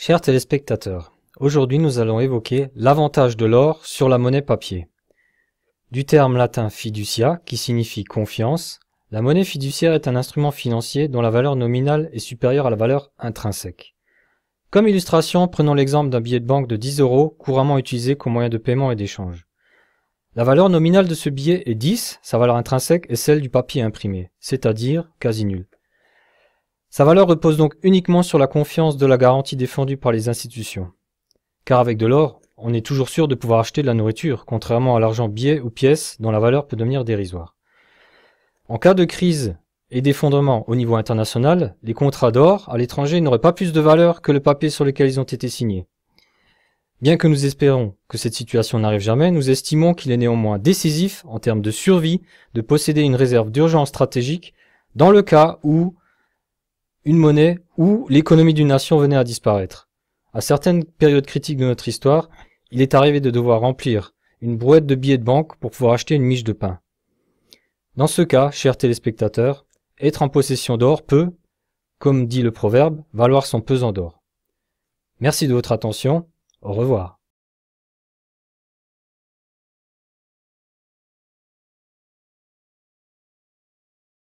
Chers téléspectateurs, aujourd'hui nous allons évoquer l'avantage de l'or sur la monnaie papier. Du terme latin fiducia, qui signifie confiance, la monnaie fiduciaire est un instrument financier dont la valeur nominale est supérieure à la valeur intrinsèque. Comme illustration, prenons l'exemple d'un billet de banque de 10 € couramment utilisé comme moyen de paiement et d'échange. La valeur nominale de ce billet est 10, sa valeur intrinsèque est celle du papier imprimé, c'est-à-dire quasi nulle. Sa valeur repose donc uniquement sur la confiance de la garantie défendue par les institutions. Car avec de l'or, on est toujours sûr de pouvoir acheter de la nourriture, contrairement à l'argent billet ou pièce dont la valeur peut devenir dérisoire. En cas de crise et d'effondrement au niveau international, les contrats d'or à l'étranger n'auraient pas plus de valeur que le papier sur lequel ils ont été signés. Bien que nous espérons que cette situation n'arrive jamais, nous estimons qu'il est néanmoins décisif en termes de survie de posséder une réserve d'urgence stratégique dans le cas où une monnaie ou l'économie d'une nation venait à disparaître. À certaines périodes critiques de notre histoire, il est arrivé de devoir remplir une brouette de billets de banque pour pouvoir acheter une miche de pain. Dans ce cas, chers téléspectateurs, être en possession d'or peut, comme dit le proverbe, valoir son pesant d'or. Merci de votre attention, au revoir.